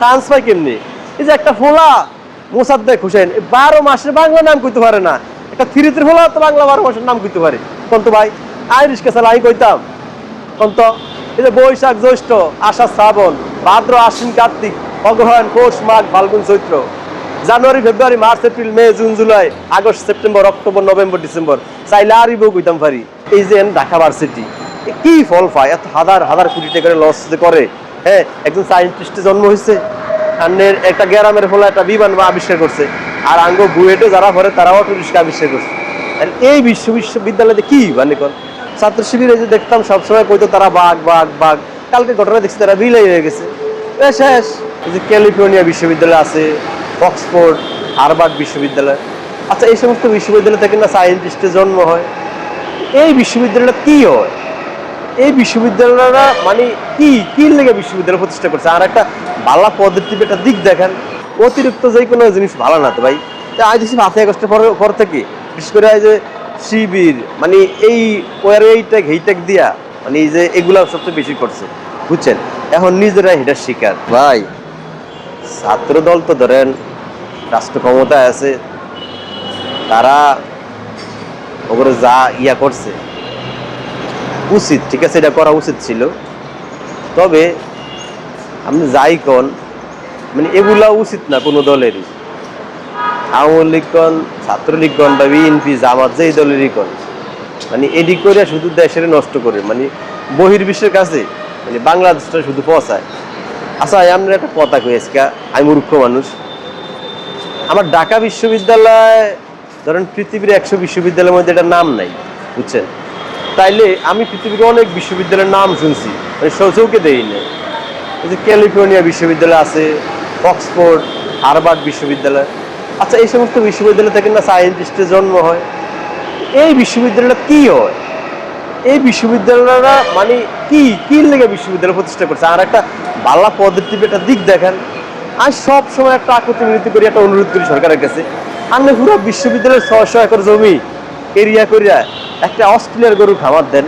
Chance পাই কেমনি? এই যে একটা ফোলা মোসাদ্দেক হোসেন 12 মাসের বাংলা নাম কইতে পারে না, একটা থ্রিতের ফোলা তো বাংলা 12 মাসের নাম কইতে পারে। কোন তো ভাই আই রিস্কা চালা আমি কইতাম কোন তো? এই যে বৈশাখ জ্যৈষ্ঠ আষাঢ় শ্রাবণ ভাদ্র আশ্বিন কার্তিক অগ্রহায়ণ পৌষ মাঘ ফাল্গুন চৈত্র January February March April May June July August September October November December চাইলে আরই বউ কইতাম পারি। এই যে ঢাকা ভার্সিটি কি ফল পায়, এত হাজার হাজার কোটি টাকা লস যে করে। হ্যাঁ, একজন সায়েন্টিস্টের জন্ম হয়েছে, সামনের একটা গ্রামের ফলে একটা বিমান আবিষ্কার করছে, আর আঙ্গ বুয়েটে যারা পড়ে তারাও অটো রিক্সা আবিষ্কার করছে। এই বিশ্ববিদ্যালয়তে কি মানে কোন ছাত্র শিবিরে যে দেখতাম সবসময় কইতো তারা বাঘ বাঘ বাঘ, কালকে ঘটনা দেখছি তারা বিলাই হয়ে গেছে শেষ। এই যে ক্যালিফোর্নিয়া বিশ্ববিদ্যালয় আছে, অক্সফোর্ড হার্ভার্ড বিশ্ববিদ্যালয়, আচ্ছা এই সমস্ত বিশ্ববিদ্যালয় থেকে না সায়েন্টিস্টের জন্ম হয়। এই বিশ্ববিদ্যালয়টা কি হয়? এই বিশ্ববিদ্যালয়টা মানে কি লেগে বিশ্ববিদ্যালয় প্রতিষ্ঠা করছে? আর একটা ভালো পদ্ধতি একটা দিক দেখেন, অতিরিক্ত যে কোনো জিনিস ভালো না তো ভাই। আজ দেখছি 5 আগস্টের পর থেকে বিশেষ করে এই যে শিবির মানে এই ওয়ার এইটাক দিয়া মানে এই যে এগুলা সবচেয়ে বেশি করছে, বুঝছেন? এখন নিজেরা এটার শিকার ভাই। ছাত্র দল তো ধরেন রাষ্ট্র ক্ষমতায় আছে, তারা ওগুলো যা ইয়া করছে উচিত, ঠিক আছে, এটা করা উচিত ছিল। তবে আপনি যাই কন মানে এগুলা উচিত না কোনো দলেরই, আওয়ামী লীগ কন ছাত্রলীগ কন বা বিএনপি জামাত যেই দলেরই কন, মানে এডি করে শুধু দেশের নষ্ট করে মানে বহির্বিশ্বের কাছে মানে বাংলাদেশটা শুধু পৌঁছায়। আচ্ছা আমরা একটা কথা কয়েছি, আমি মূর্খ মানুষ, আমার ঢাকা বিশ্ববিদ্যালয় ধরেন পৃথিবীর 100 বিশ্ববিদ্যালয়ের মধ্যে এটার নাম নাই, বুঝছেন? তাইলে আমি পৃথিবীর অনেক বিশ্ববিদ্যালয়ের নাম শুনছি, মানে চৌকে দেই না। এই যে ক্যালিফোর্নিয়া বিশ্ববিদ্যালয় আছে, অক্সফোর্ড হার্ভার্ড বিশ্ববিদ্যালয়, আচ্ছা এই সমস্ত বিশ্ববিদ্যালয় থেকে না সায়েন্টিস্টের জন্ম হয়। এই বিশ্ববিদ্যালয়টা কি হয়? এই বিশ্ববিদ্যালয়টা মানে কি লেগে বিশ্ববিদ্যালয় প্রতিষ্ঠা করছে? আর একটা ভালো পদ্ধতি একটা দিক দেখেন। আমি সব সময় একটা আকুতি মিনতি করি, একটা অনুরোধ করি সরকারের কাছে, আপনি পুরো বিশ্ববিদ্যালয়ের 600 একর জমি এরিয়া করিয়া একটা অস্ট্রেলিয়ার গরু খামার দেন,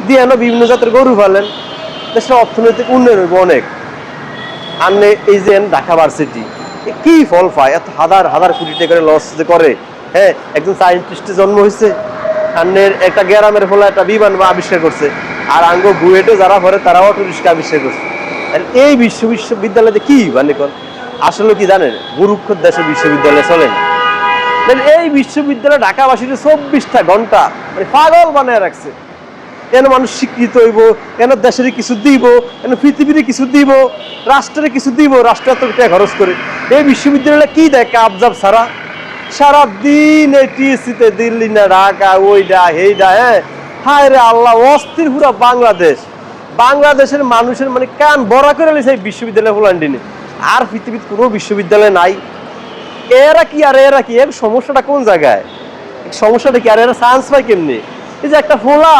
দিয়ে বিভিন্ন জাতের গরু ফেলেন, দেশের অর্থনৈতিক উন্নয়ন হইব অনেক। আপনি এই যে ঢাকা ভার্সিটি কি ফল পায়, এত হাজার হাজার কোটি টাকা লস যে করে। হ্যাঁ, একজন সায়েন্টিস্টের জন্ম হয়েছে, সামনের একটা গ্রামের ফলে একটা বিমান আবিষ্কার করছে, আর আঙ্গ বুয়েটে যারা পড়ে তারাও অটো রিক্সা আবিষ্কার করছে। এই বিশ্ববিদ্যালয়তে কি মানে কোন আসলে কি জানেন? গুরুক্ষর দেশে বিশ্ববিদ্যালয় চলে না। এই বিশ্ববিদ্যালয় ঢাকাবাসীর 24টা ঘন্টা মানে পাগল বানায় রাখছে। কেন মানুষ শিক্ষিত হইব, কেন দেশের কিছু দিব, কেন পৃথিবীর কিছু দিব, রাষ্ট্রের কিছু দিব, রাষ্ট্র এত টাকা খরচ করে। এই বিশ্ববিদ্যালয় কি দেখে আবজাব সারা সারাদিন টিএসসিতে দিল্লি না ঢাকা ওইটা হেইটা। হ্যাঁ হায় রে আল্লাহ, অস্থির পুরা বাংলাদেশ। বাংলাদেশের মানুষের মানে কান বড়া করে নিয়েছে এই বিশ্ববিদ্যালয় হোলান্ডিনে। আর পৃথিবীর কোনো বিশ্ববিদ্যালয় নাই। এরা কি এর সমস্যাটা কোন জায়গায়? সমস্যাটা কি? আর এরা চান্স পায় কেমনি? এই যে একটা ফোলা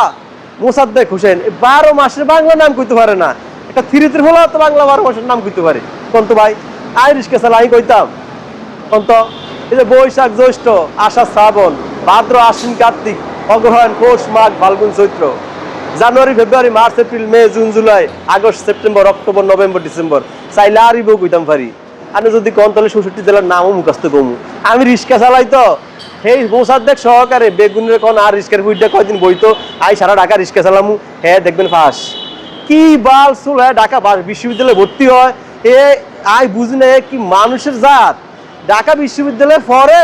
মোসাদ্দেক হোসেন 12 মাসের বাংলা নাম কইতে পারে না, একটা থ্রিতের ফোলা তো বাংলা 12 মাসের নাম কইতে পারে। কোন তো ভাই আই রিস্কা চালা আমি কইতাম কোন তো? এই যে বৈশাখ জ্যৈষ্ঠ আষাঢ় শ্রাবণ ভাদ্র আশ্বিন কার্তিক অগ্রহায়ণ পৌষ মাঘ ফাল্গুন চৈত্র January February March April May June July August September October November December চাইলে আরই বউ কইতাম পারি। আমি যদি কোন তাহলে 66 জেলার নামও মুখস্থ কমু। আমি রিক্সা চালাই তো সেই মোসাদ্দেক সহকারে বেগুনের কোন আর রিক্সার বুইটা কয়দিন বইতো আই সারা ঢাকা রিক্সা চালামু। হ্যাঁ দেখবেন ফাঁস কি বাল চুল। হ্যাঁ ঢাকা বিশ্ববিদ্যালয়ে ভর্তি হয়, এ আই বুঝি না কি মানুষের জাত। ঢাকা বিশ্ববিদ্যালয়ের পরে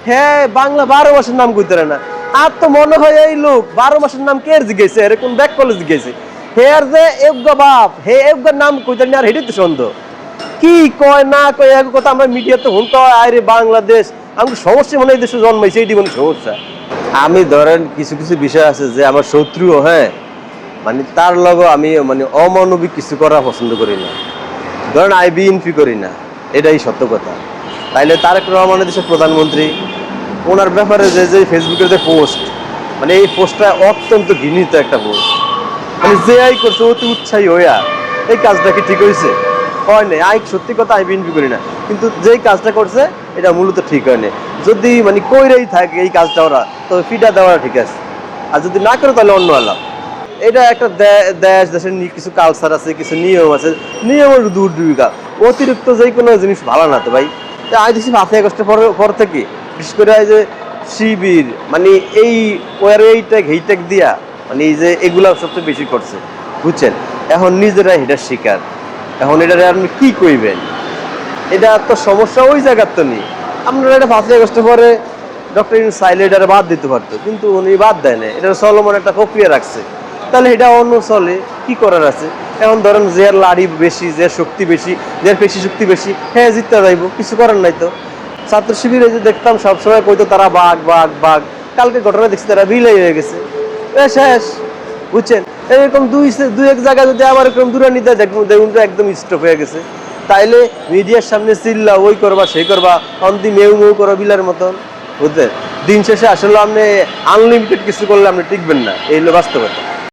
হ্যাঁ বাংলা 12 মাসের নাম কইতে না। আর তো মনে হয় এই লোক 12 মাসের নাম কে জিজ্ঞেসে, এর কোন ব্যাক কলেজ জিজ্ঞেসে। হের যে এগো বাপ হে এগোর নাম কইতে না, আর হেঁটে তো সন্দেহ কি কয় না কয় এক কথা আমরা মিডিয়াতে শুনতে হয়। আরে বাংলাদেশ আমাকে সমস্যা মনে হয় দেশে জন্মাইছে, এইটি মানে সমস্যা। আমি ধরেন কিছু কিছু বিষয় আছে যে আমার শত্রুও, হ্যাঁ মানে তার লগে আমি মানে অমানবিক কিছু করা পছন্দ করি না। ধরেন আই বিএনপি করি না, এটাই সত্য কথা। তাইলে তারেক রহমান দেশের প্রধানমন্ত্রী, ওনার ব্যাপারে যে ফেসবুকের যে পোস্ট, মানে এই পোস্টটা অত্যন্ত ঘৃণিত একটা পোস্ট। মানে যে আই করছে অতি উৎসাহী হইয়া এই কাজটা কি ঠিক হয়েছে? হয় নাই। আই সত্যি কথা আই বিএনপি করি না, কিন্তু যেই কাজটা করছে এটা মূলত ঠিক হয় না। যদি মানে কইরেই থাকে এই কাজটা ওরা, তো ফিটা দেওয়া ঠিক আছে, আর যদি না করে তাহলে অন্য আলাপ। এটা একটা দেশ, দেশের কিছু কালচার আছে, কিছু নিয়ম আছে, নিয়মের দূরদূরিকা। অতিরিক্ত যে কোনো জিনিস ভালো না তো ভাই। আজ দেখছি 5ই আগস্টের পর থেকে বিশেষ করে এই যে শিবির মানে এই এইটাক দিয়া মানে এই যে এগুলা সবচেয়ে বেশি করছে, বুঝছেন? এখন নিজেরা এটার শিকার। এখন এটা আপনি কি কইবেন? এটা তো সমস্যা ওই জায়গার তো নেই। আপনারা এটা 5ই আগস্টের পরে ডক্টর ইউনূস চাইলে এটা বাদ দিতে পারতো, কিন্তু উনি বাদ দেয় না। এটা চলমান একটা প্রক্রিয়া রাখছে, তাহলে এটা অন্য চলে, কি করার আছে? এখন ধরেন যে লাড়ি বেশি, যে শক্তি বেশি, যে পেশি শক্তি বেশি, হ্যাঁ জিততে যাইব, কিছু করার নাই তো। ছাত্র শিবিরে যে দেখতাম সবসময় কইতো তারা বাঘ বাঘ বাঘ, কালকে ঘটনা দেখছি তারা বিলাই হয়ে গেছে, শেষ, বুঝছেন? এরকম দুই এক জায়গায় যদি আবার এরকম দূরান্বিতা দেখুন তো একদম স্টপ হয়ে গেছে, তাইলে মিডিয়ার সামনে চিল্লা ওই করবা সেই করবা, অন্তি মেউ মেউ করো বিলার মতন, বুঝলেন? দিন শেষে আসলে আপনি আনলিমিটেড কিছু করলে আপনি টিকবেন না, এই হলো বাস্তবতা।